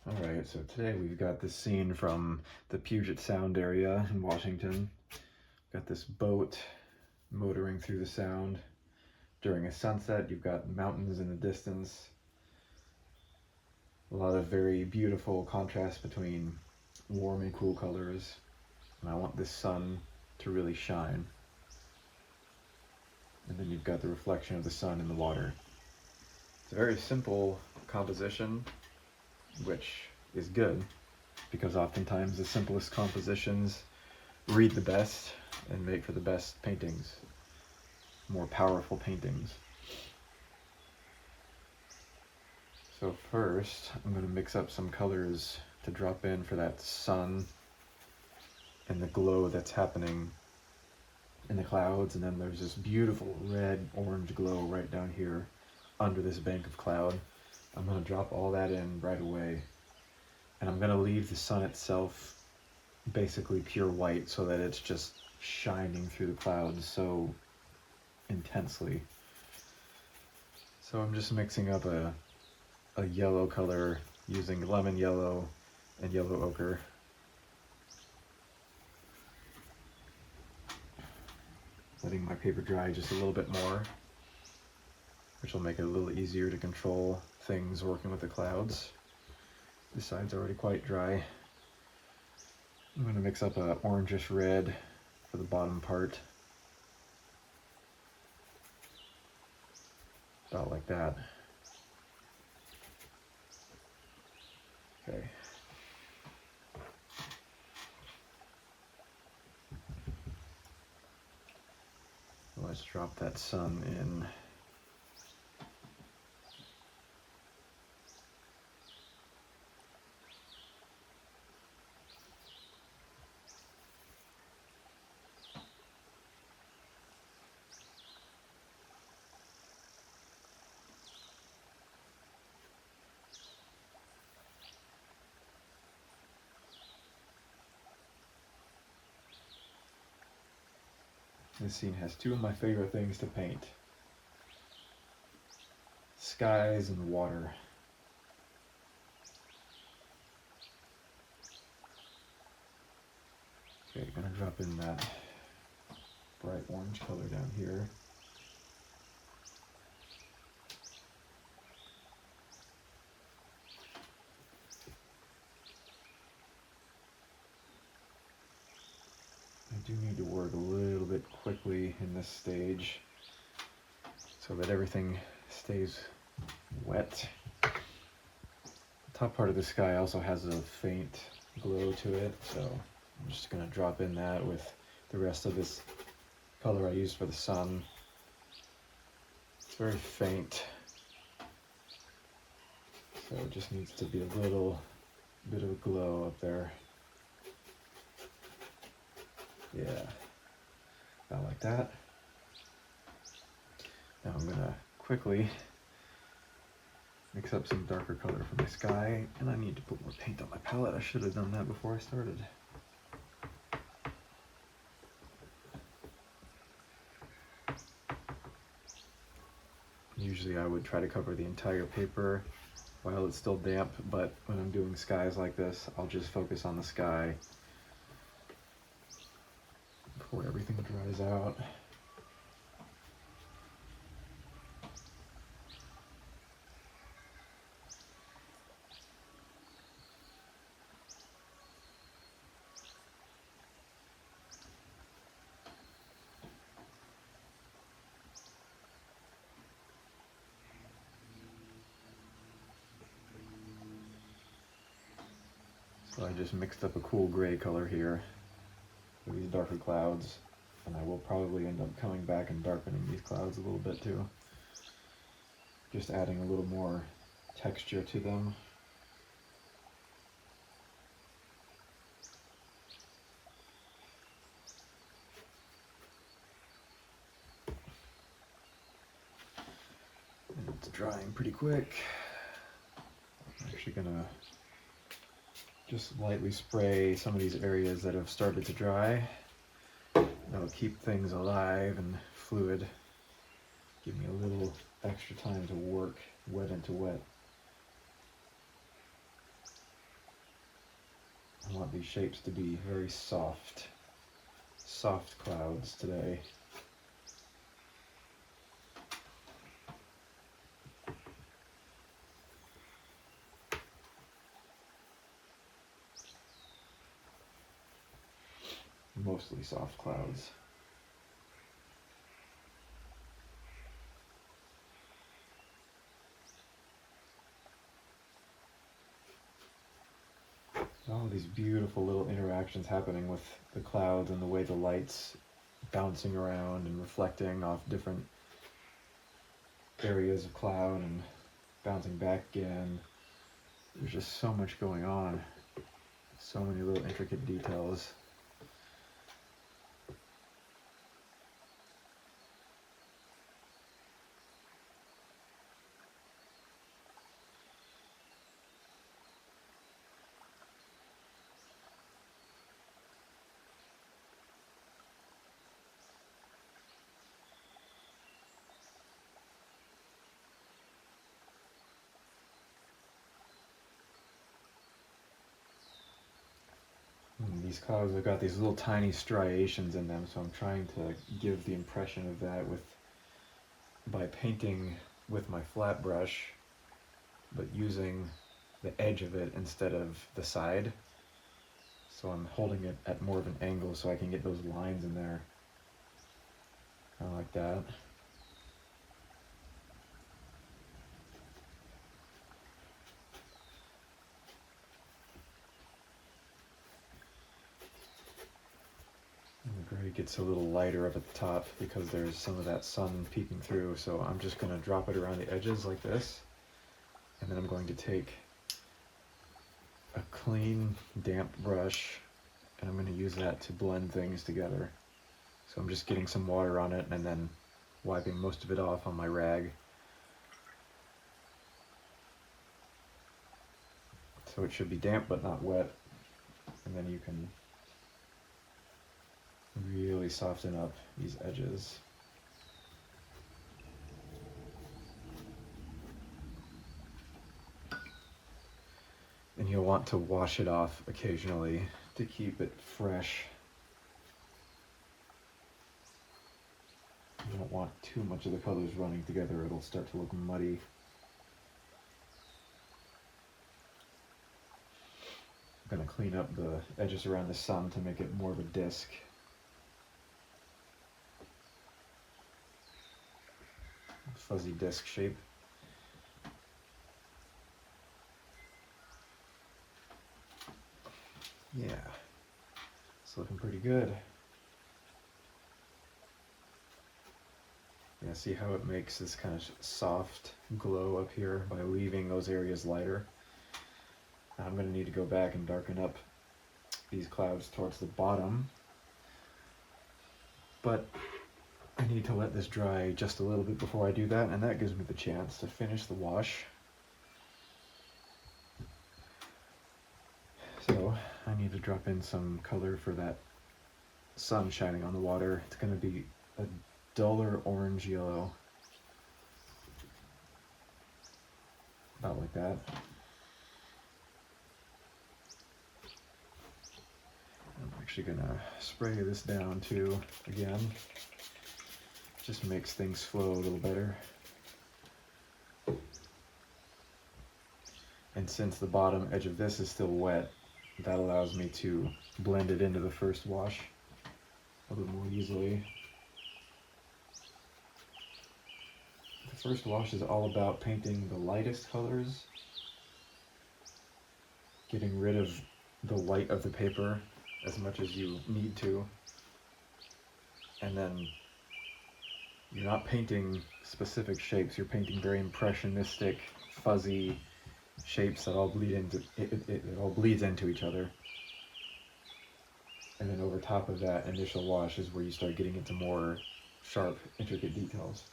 Alright, so today we've got this scene from the Puget Sound area in Washington. Got this boat motoring through the sound. During a sunset, you've got mountains in the distance. A lot of very beautiful contrast between warm and cool colors. And I want this sun to really shine. And then you've got the reflection of the sun in the water. It's a very simple composition, which is good, because oftentimes the simplest compositions read the best and make for the best paintings, more powerful paintings. So first, I'm going to mix up some colors to drop in for that sun and the glow that's happening in the clouds, and then there's this beautiful red-orange glow right down here under this bank of cloud. I'm going to drop all that in right away, and I'm going to leave the sun itself basically pure white so that it's just shining through the clouds so intensely. So I'm just mixing up a yellow color using lemon yellow and yellow ochre. Letting my paper dry just a little bit more, which will make it a little easier to control things working with the clouds. This side's already quite dry. I'm going to mix up a orangish red for the bottom part. About like that. Okay. Let's drop that sun in. This scene has two of my favorite things to paint: skies and water. Okay, gonna drop in that bright orange color down here. I do need to work a little bit quickly in this stage so that everything stays wet. The top part of the sky also has a faint glow to it, so I'm just going to drop in that with the rest of this color I used for the sun. It's very faint, so it just needs to be a little bit of a glow up there. Yeah, about like that. Now I'm gonna quickly mix up some darker color for my sky, and I need to put more paint on my palette. I should have done that before I started. Usually I would try to cover the entire paper while it's still damp, but when I'm doing skies like this, I'll just focus on the sky before everything dries out. So I just mixed up a cool gray color here with these darker clouds, and I will probably end up coming back and darkening these clouds a little bit too. Just adding a little more texture to them. And it's drying pretty quick. I'm actually gonna just lightly spray some of these areas that have started to dry. That'll keep things alive and fluid. Give me a little extra time to work wet into wet. want these shapes to be very soft clouds today. Mostly soft clouds. All these beautiful little interactions happening with the clouds and the way the light's bouncing around and reflecting off different areas of cloud and bouncing back again. There's just so much going on. So many little intricate details. These clouds have got these little tiny striations in them, so I'm trying to give the impression of that by painting with my flat brush, but using the edge of it instead of the side. So I'm holding it at more of an angle so I can get those lines in there. Kind of like that. The gray gets a little lighter up at the top because there's some of that sun peeking through, so I'm just going to drop it around the edges like this, and then I'm going to take a clean, damp brush, and I'm going to use that to blend things together. So I'm just getting some water on it and then wiping most of it off on my rag. So it should be damp but not wet, and then you can really soften up these edges. And you'll want to wash it off occasionally to keep it fresh. You don't want too much of the colors running together, it'll start to look muddy. I'm going to clean up the edges around the sun to make it more of a disc. Fuzzy disc shape. Yeah, it's looking pretty good. Yeah, see how it makes this kind of soft glow up here by leaving those areas lighter. Now I'm going to need to go back and darken up these clouds towards the bottom, but I need to let this dry just a little bit before I do that, and that gives me the chance to finish the wash. So I need to drop in some color for that sun shining on the water. It's going to be a duller orange yellow, about like that. I'm actually going to spray this down too, again. Just makes things flow a little better. And since the bottom edge of this is still wet, that allows me to blend it into the first wash a little more easily. The first wash is all about painting the lightest colors, getting rid of the white of the paper as much as you need to, and then you're not painting specific shapes, you're painting very impressionistic, fuzzy shapes that all bleed into it all bleeds into each other. And then over top of that initial wash is where you start getting into more sharp, intricate details.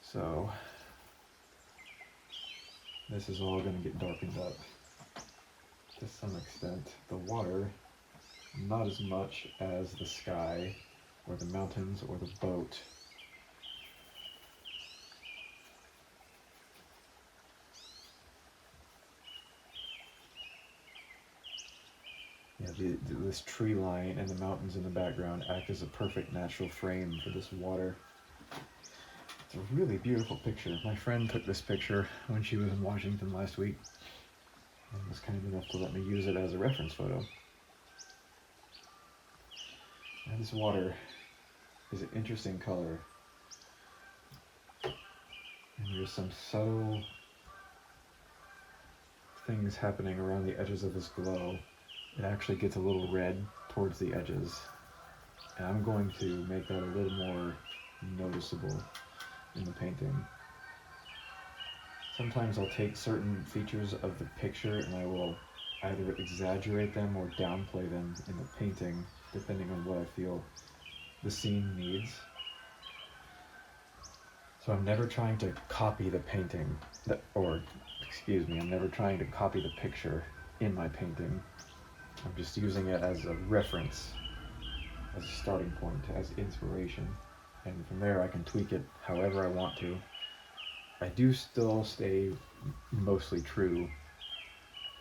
So this is all going to get darkened up to some extent. The water, not as much as the sky or the mountains or the boat. this tree line and the mountains in the background act as a perfect natural frame for this water. It's a really beautiful picture. My friend took this picture when she was in Washington last week and was kind enough to let me use it as a reference photo. And this water is an interesting color. And there's some subtle things happening around the edges of this glow. It actually gets a little red towards the edges. And I'm going to make that a little more noticeable in the painting. Sometimes I'll take certain features of the picture and I will either exaggerate them or downplay them in the painting, depending on what I feel the scene needs. So I'm never trying to copy the painting, I'm never trying to copy the picture in my painting. I'm just using it as a reference, as a starting point, as inspiration. And from there I can tweak it however I want to. I do still stay mostly true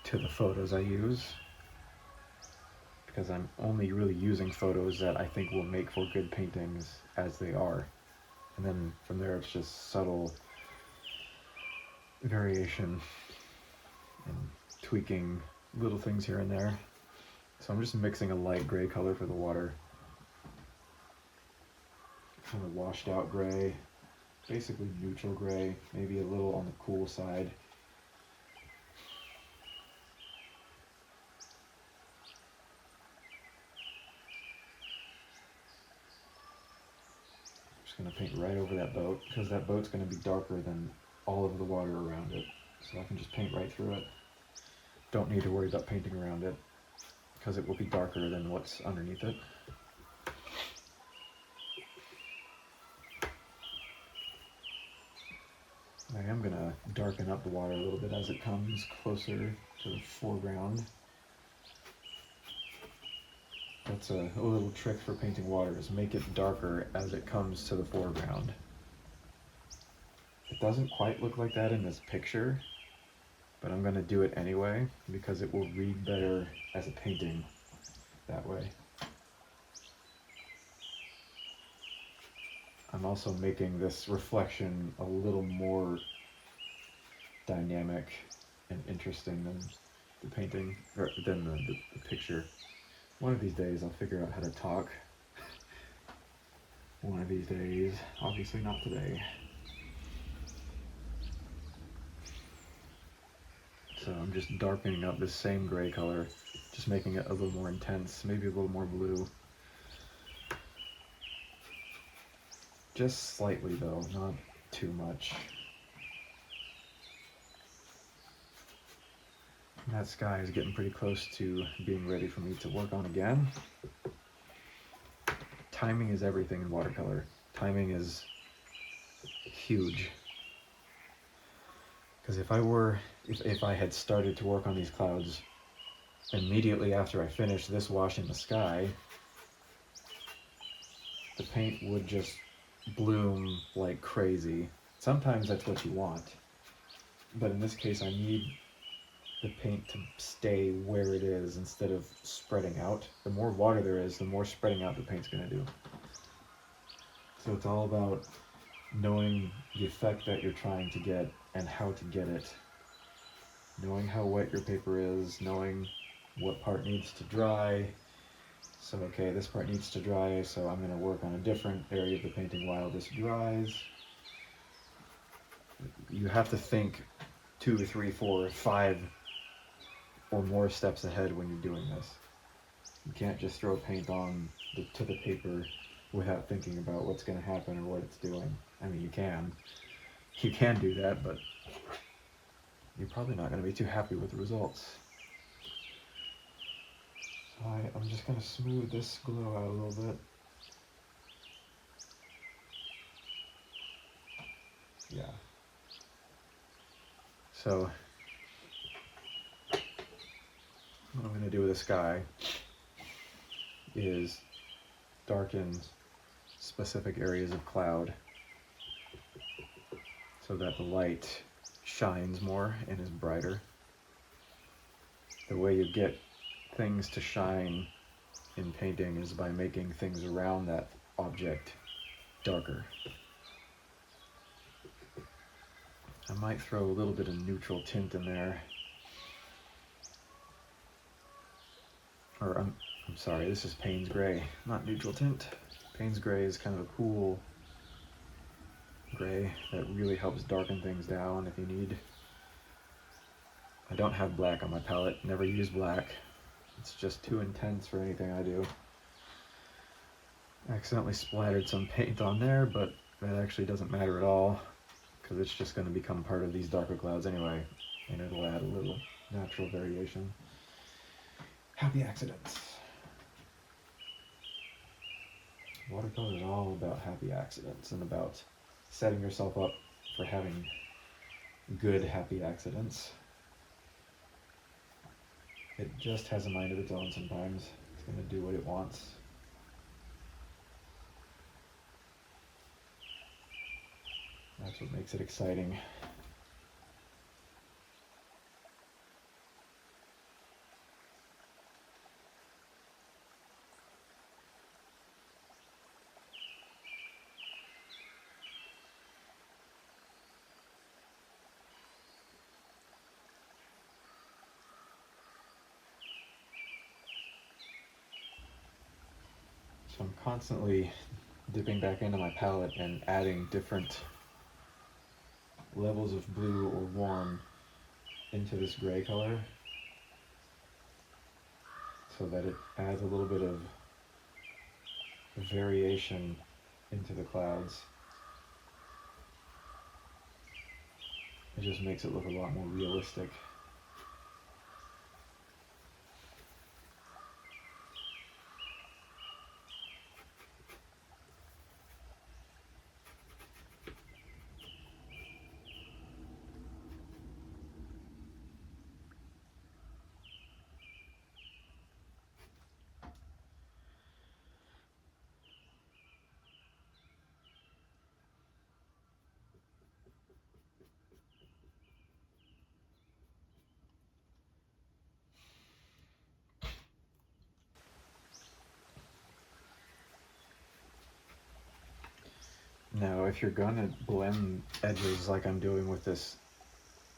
to the photos I use, because I'm only really using photos that I think will make for good paintings as they are. And then from there it's just subtle variation and tweaking little things here and there. So I'm just mixing a light gray color for the water. Kind of washed out gray, basically neutral gray, maybe a little on the cool side. Going to paint right over that boat, because that boat's going to be darker than all of the water around it. So I can just paint right through it. Don't need to worry about painting around it, because it will be darker than what's underneath it. I am going to darken up the water a little bit as it comes closer to the foreground. That's a little trick for painting water, is make it darker as it comes to the foreground. It doesn't quite look like that in this picture, but I'm going to do it anyway because it will read better as a painting that way. I'm also making this reflection a little more dynamic and interesting than the painting, or than the picture. One of these days I'll figure out how to talk. One of these days, obviously not today. So I'm just darkening up this same gray color, just making it a little more intense, maybe a little more blue. Just slightly though, not too much. That sky is getting pretty close to being ready for me to work on again. Timing is everything in watercolor. Timing is huge. Because if I had started to work on these clouds immediately after I finished this wash in the sky, the paint would just bloom like crazy. Sometimes that's what you want, but in this case I need the paint to stay where it is instead of spreading out. The more water there is, the more spreading out the paint's going to do. So it's all about knowing the effect that you're trying to get and how to get it. Knowing how wet your paper is, knowing what part needs to dry. So okay, this part needs to dry, so I'm going to work on a different area of the painting while this dries. You have to think 2, 3, 4, 5 or more steps ahead when you're doing this. You can't just throw paint on to the paper without thinking about what's going to happen or what it's doing. I mean, you can do that, but you're probably not going to be too happy with the results. So I'm just going to smooth this glow out a little bit. Yeah. So what I'm going to do with the sky is darken specific areas of cloud so that the light shines more and is brighter. The way you get things to shine in painting is by making things around that object darker. I might throw a little bit of neutral tint in there. Or I'm sorry, this is Payne's Gray, not neutral tint. Payne's Gray is kind of a cool gray that really helps darken things down if you need. I don't have black on my palette, never use black. It's just too intense for anything I do. I accidentally splattered some paint on there, but that actually doesn't matter at all because it's just going to become part of these darker clouds anyway, and it'll add a little natural variation. Happy accidents. Watercolor is all about happy accidents and about setting yourself up for having good happy accidents. It just has a mind of its own sometimes. It's going to do what it wants. That's what makes it exciting. So I'm constantly dipping back into my palette and adding different levels of blue or warm into this gray color so that it adds a little bit of variation into the clouds. It just makes it look a lot more realistic. Now, if you're gonna blend edges like I'm doing with this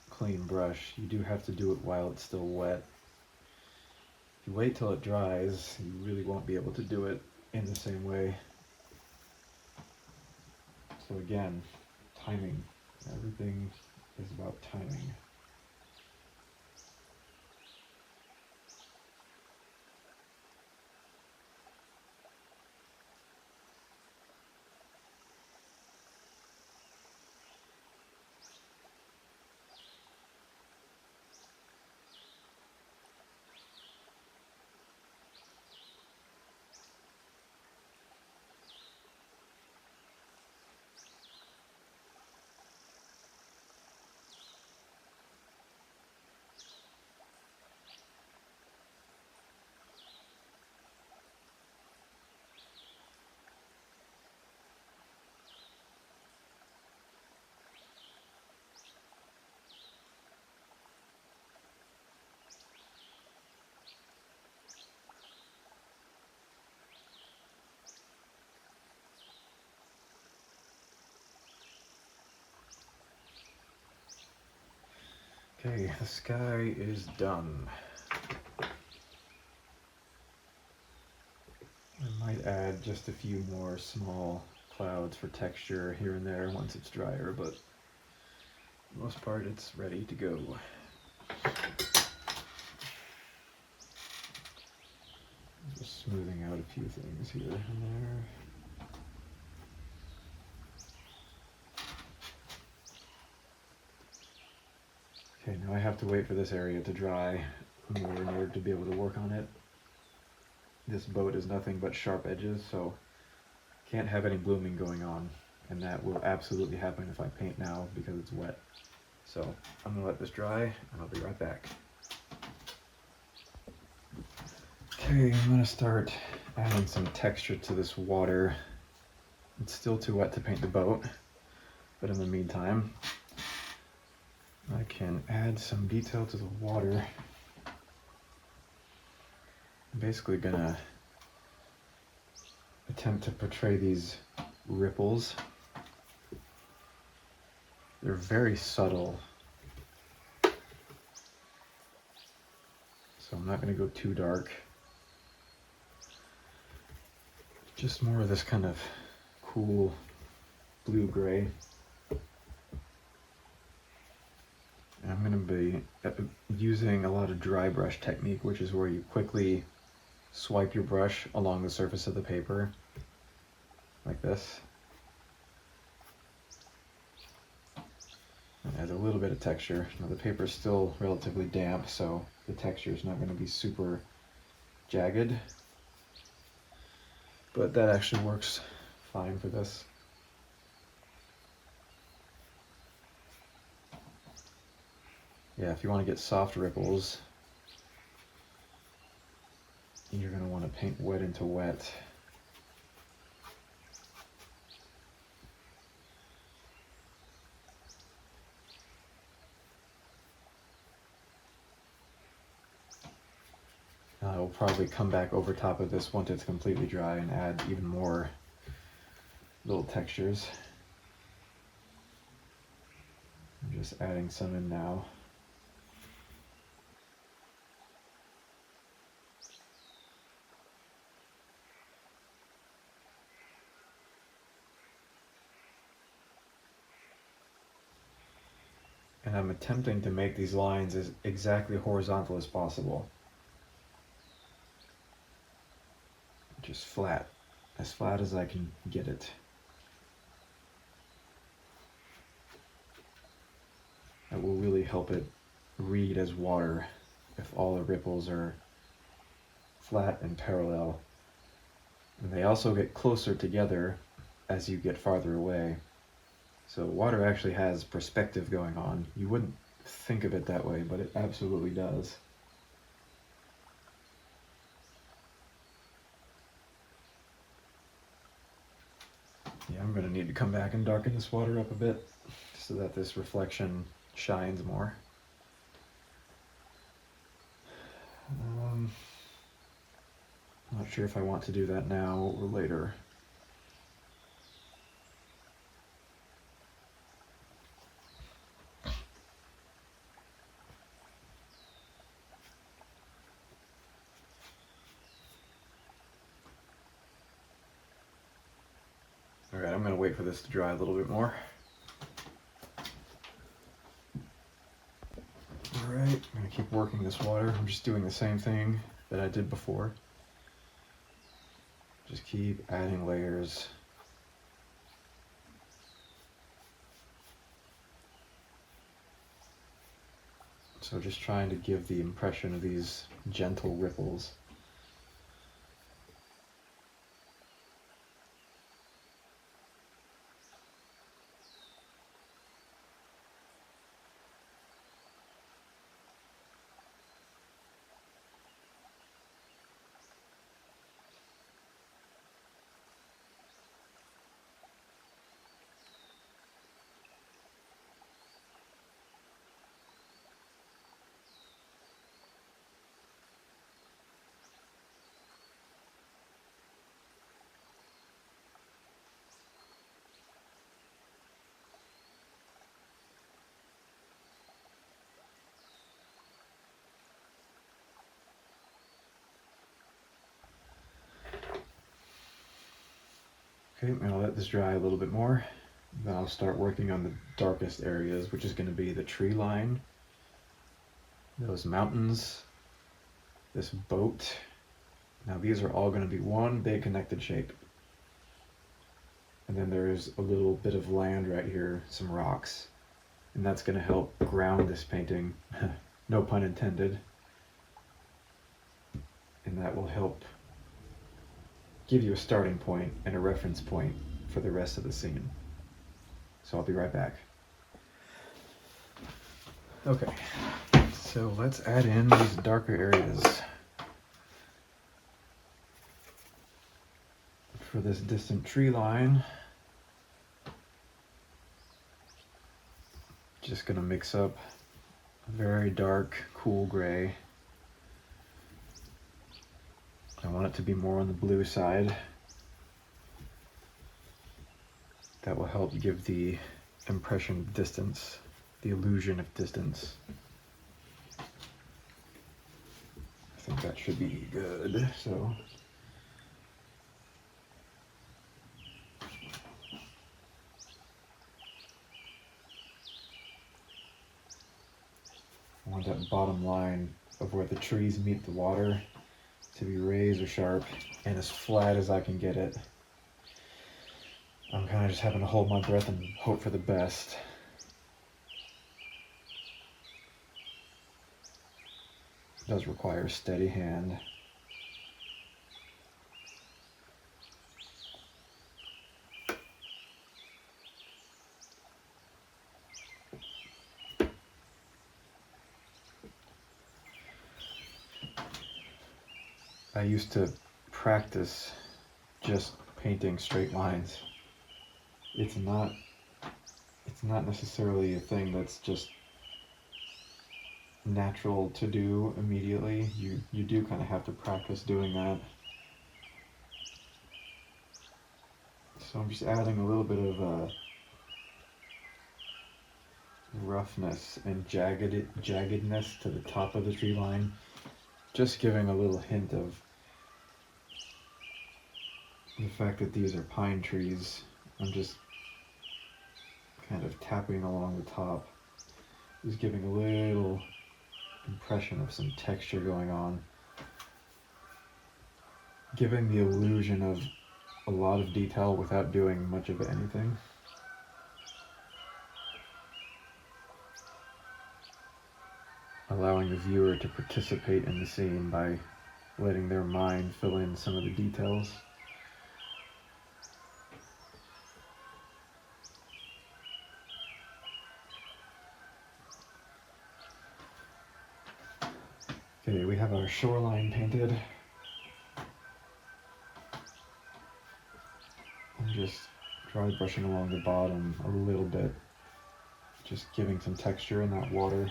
clean brush, you do have to do it while it's still wet. If you wait till it dries, you really won't be able to do it in the same way. So again, timing. Everything is about timing. Okay, the sky is done. I might add just a few more small clouds for texture here and there once it's drier, but for the most part it's ready to go. Just smoothing out a few things here and there. Okay, now I have to wait for this area to dry more in order to be able to work on it. This boat is nothing but sharp edges, so can't have any blooming going on, and that will absolutely happen if I paint now because it's wet. So I'm gonna let this dry and I'll be right back. Okay, I'm gonna start adding some texture to this water. It's still too wet to paint the boat, but in the meantime, I can add some detail to the water I'm basically gonna attempt to portray these ripples. They're very subtle, so I'm not gonna go too dark. Just more of this kind of cool blue-gray. And I'm gonna be using a lot of dry brush technique, which is where you quickly swipe your brush along the surface of the paper, like this. It adds a little bit of texture. Now the paper is still relatively damp, so the texture is not going to be super jagged, but that actually works fine for this. Yeah, if you want to get soft ripples, you're going to want to paint wet into wet. I will probably come back over top of this once it's completely dry and add even more little textures. I'm just adding some in now. And I'm attempting to make these lines as exactly horizontal as possible. Just flat as I can get it. That will really help it read as water if all the ripples are flat and parallel. And they also get closer together as you get farther away. So water actually has perspective going on. You wouldn't think of it that way, but it absolutely does. Yeah, I'm going to need to come back and darken this water up a bit so that this reflection shines more. Not sure if I want to do that now or later. Alright, I'm going to wait for this to dry a little bit more. Alright, I'm going to keep working this water. I'm just doing the same thing that I did before. Just keep adding layers. So just trying to give the impression of these gentle ripples. Okay, I'm gonna let this dry a little bit more. Then I'll start working on the darkest areas, which is gonna be the tree line, those mountains, this boat. Now these are all gonna be one big connected shape. And then there's a little bit of land right here, some rocks. And that's gonna help ground this painting, no pun intended. And that will help give you a starting point and a reference point for the rest of the scene. So I'll be right back. Okay, so let's add in these darker areas. For this distant tree line, just gonna mix up a very dark, cool gray. I want it to be more on the blue side. That will help give the impression of distance, the illusion of distance. I think that should be good, so. I want that bottom line of where the trees meet the water to be razor sharp and as flat as I can get it. I'm kind of just having to hold my breath and hope for the best. It does require a steady hand. I used to practice just painting straight lines. It's not necessarily a thing that's just natural to do immediately. You do kind of have to practice doing that. So I'm just adding a little bit of roughness and jaggedness to the top of the tree line, just giving a little hint of the fact that these are pine trees. I'm just kind of tapping along the top, just giving a little impression of some texture going on, giving the illusion of a lot of detail without doing much of anything. Allowing the viewer to participate in the scene by letting their mind fill in some of the details. Okay, we have our shoreline painted. I'm just dry brushing along the bottom a little bit, just giving some texture in that water.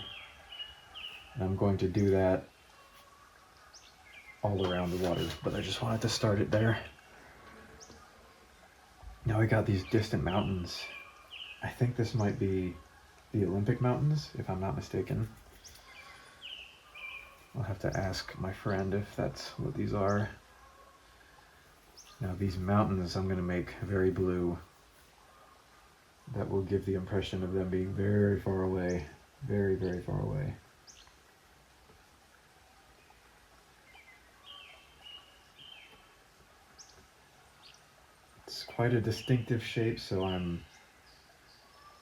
And I'm going to do that all around the water, but I just wanted to start it there. Now we got these distant mountains. I think this might be the Olympic Mountains, if I'm not mistaken. I'll have to ask my friend if that's what these are. Now these mountains I'm going to make very blue. That will give the impression of them being very far away, very, very far away. It's quite a distinctive shape, so I'm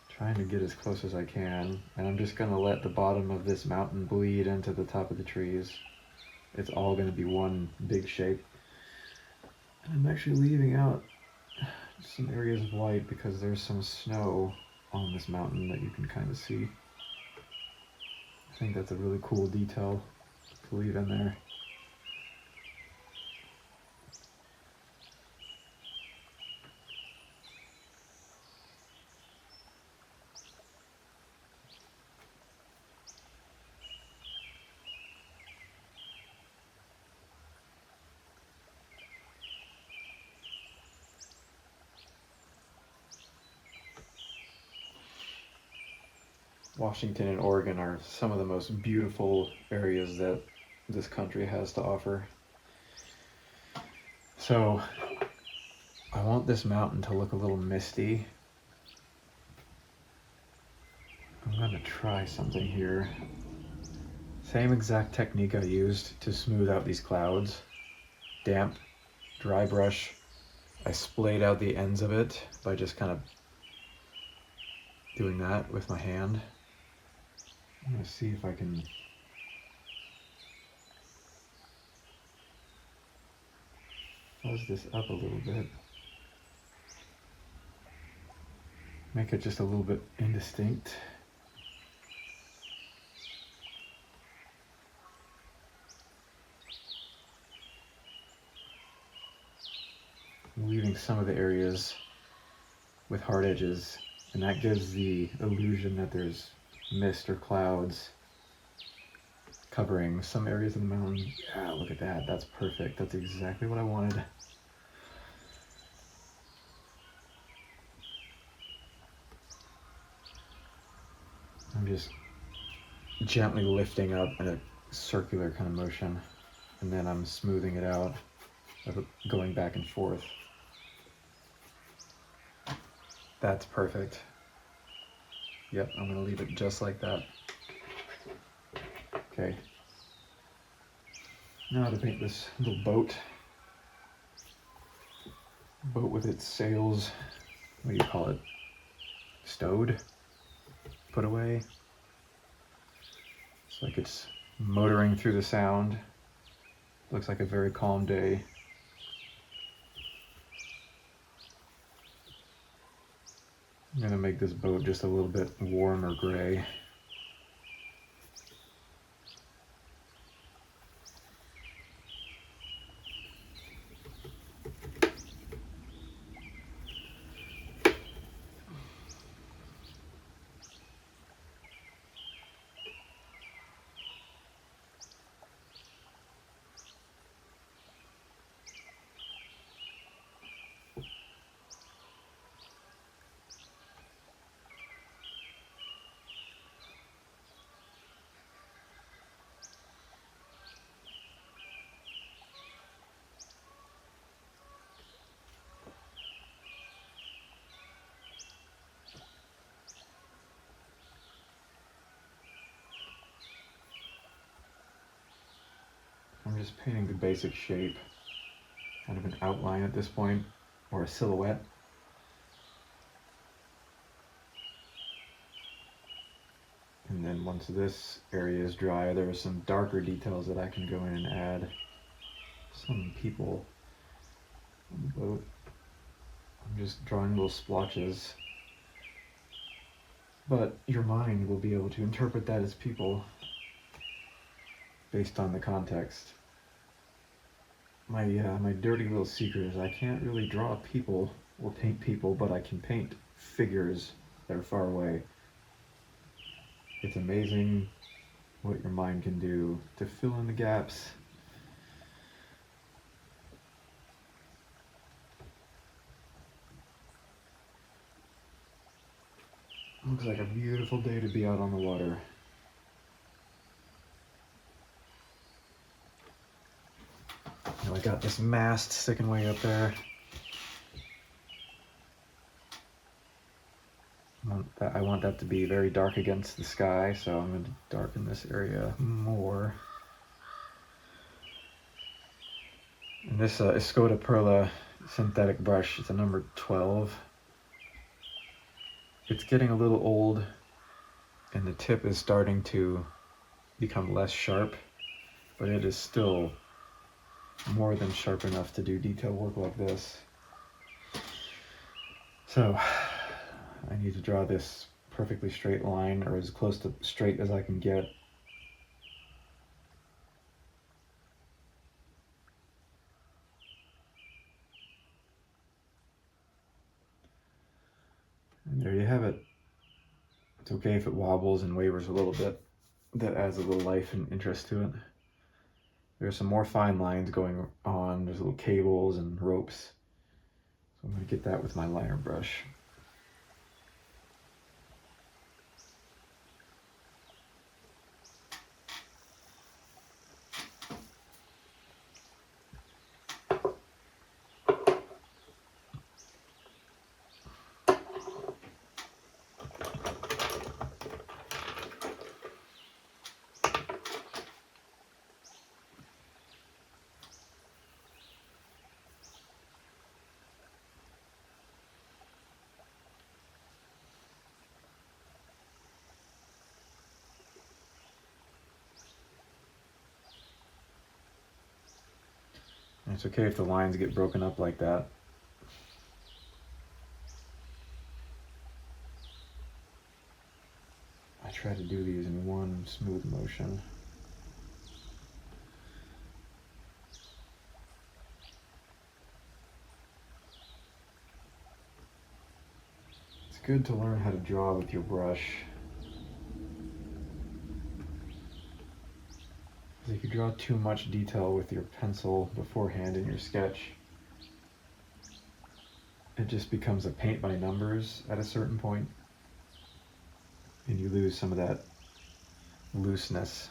trying to get as close as I can, and I'm just going to let the bottom of this mountain bleed into the top of the trees. It's all going to be one big shape. And I'm actually leaving out some areas of white because there's some snow on this mountain that you can kind of see. I think that's a really cool detail to leave in there. Washington and Oregon are some of the most beautiful areas that this country has to offer. So I want this mountain to look a little misty. I'm going to try something here. Same exact technique I used to smooth out these clouds. Damp, dry brush. I splayed out the ends of it by just kind of doing that with my hand. I'm going to see if I can fuzz this up a little bit. Make it just a little bit indistinct. Leaving some of the areas with hard edges, and that gives the illusion that there's mist or clouds covering some areas of the mountain. Yeah, look at that. That's perfect. That's exactly what I wanted. I'm just gently lifting up in a circular kind of motion, and then I'm smoothing it out, going back and forth. That's perfect. Yep, I'm gonna leave it just like that. Okay. Now to paint this little boat. Boat with its sails, what do you call it? Stowed? Put away? It's like it's motoring through the sound. Looks like a very calm day. I'm gonna make this boat just a little bit warmer gray. I'm just painting the basic shape, kind of an outline at this point, or a silhouette. And then once this area is dry, there are some darker details that I can go in and add. Some people on the boat. I'm just drawing little splotches. But your mind will be able to interpret that as people based on the context. My dirty little secret is I can't really draw people or paint people, but I can paint figures that are far away. It's amazing what your mind can do to fill in the gaps. Looks like a beautiful day to be out on the water. Now I got this mast sticking way up there. I want that to be very dark against the sky, so I'm going to darken this area more. And this Escoda Perla synthetic brush, it's a number 12. It's getting a little old, and the tip is starting to become less sharp, but it is still more than sharp enough to do detail work like this. So I need to draw this perfectly straight line, or as close to straight as I can get. And there you have it. It's okay if it wobbles and wavers a little bit. That adds a little life and interest to it. There's some more fine lines going on. There's little cables and ropes. So I'm going to get that with my liner brush. And it's okay if the lines get broken up like that. I try to do these in one smooth motion. It's good to learn how to draw with your brush. Because if you draw too much detail with your pencil beforehand in your sketch, it just becomes a paint by numbers at a certain point, and you lose some of that looseness.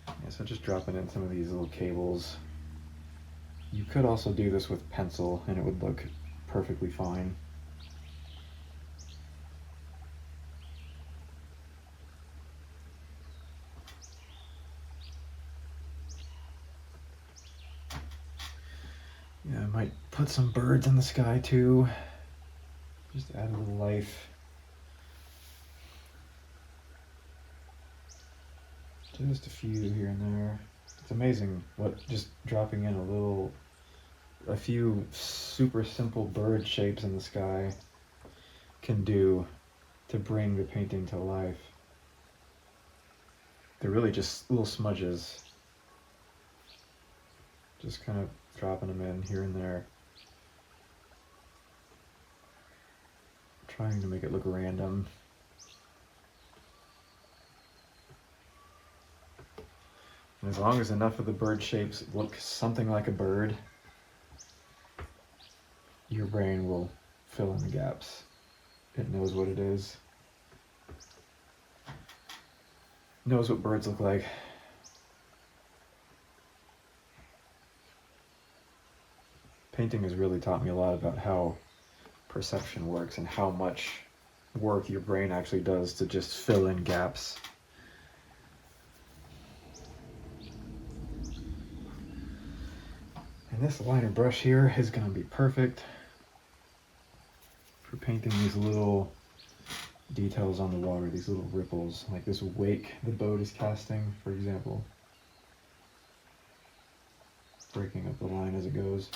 Yeah, so just dropping in some of these little cables. You could also do this with pencil and it would look perfectly fine. Yeah, I might put some birds in the sky too. Just add a little life. Just a few here and there. It's amazing what just dropping in a few super simple bird shapes in the sky can do to bring the painting to life. They're really just little smudges. Just kind of dropping them in here and there. Trying to make it look random. And as long as enough of the bird shapes look something like a bird, your brain will fill in the gaps. It knows what it is. Knows what birds look like. Painting has really taught me a lot about how perception works and how much work your brain actually does to just fill in gaps. And this liner brush here is going to be perfect for painting these little details on the water, these little ripples, like this wake the boat is casting, for example. Breaking up the line as it goes.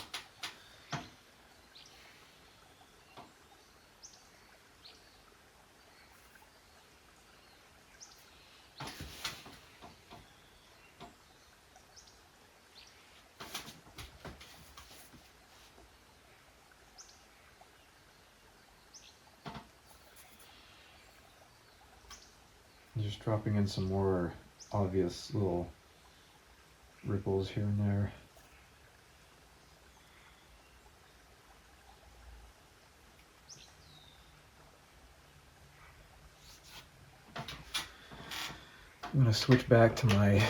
Just dropping in some more obvious little ripples here and there. I'm going to switch back to my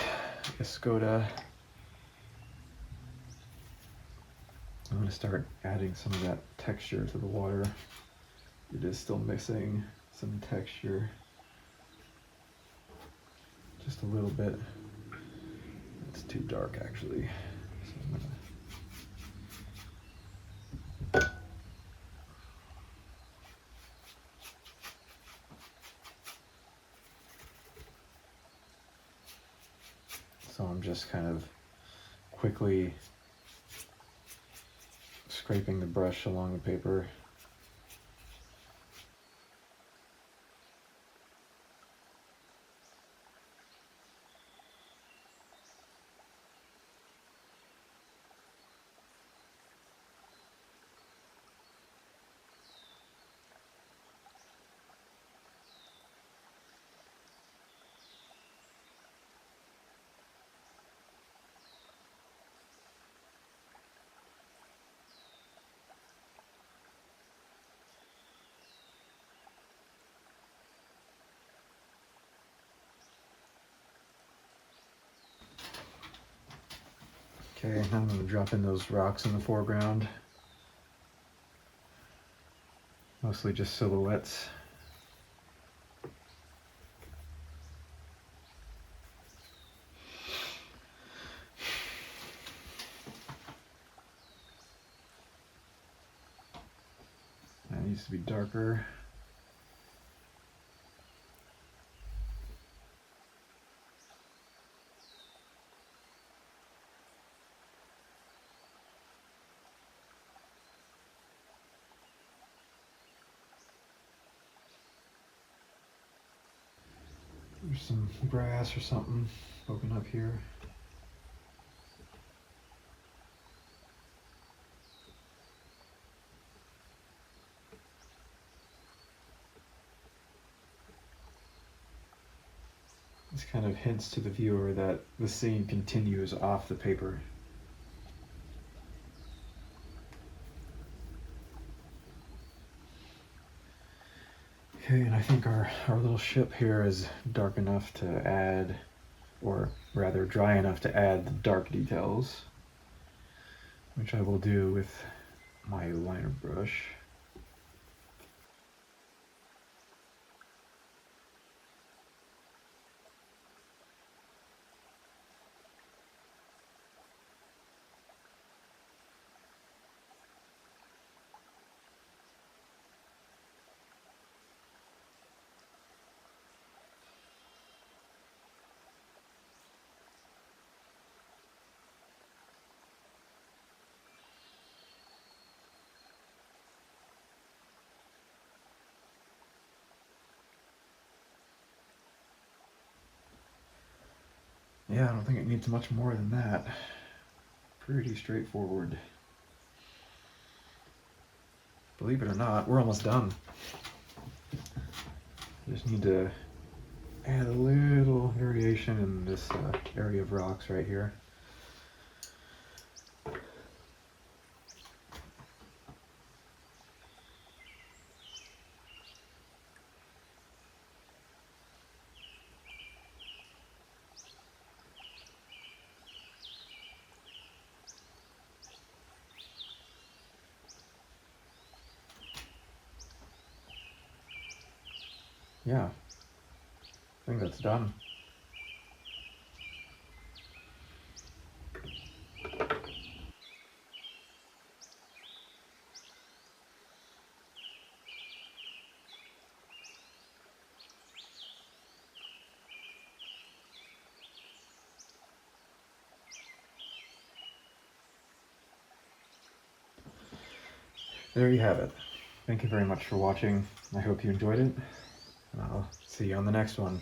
Escoda. I'm going to start adding some of that texture to the water. It is still missing some texture. Just a little bit. It's too dark actually. So I'm gonna... So I'm just kind of quickly scraping the brush along the paper. Okay, now I'm going to drop in those rocks in the foreground. Mostly just silhouettes. That needs to be darker. There's some grass or something poking up here. This kind of hints to the viewer that the scene continues off the paper. Okay, and I think our little ship here is dark enough to add, or rather dry enough to add the dark details, which I will do with my liner brush. Yeah, I don't think it needs much more than that. Pretty straightforward. Believe it or not, we're almost done. Just need to add a little variation in this area of rocks right here. Yeah, I think that's done. There you have it. Thank you very much for watching. I hope you enjoyed it, and I'll see you on the next one.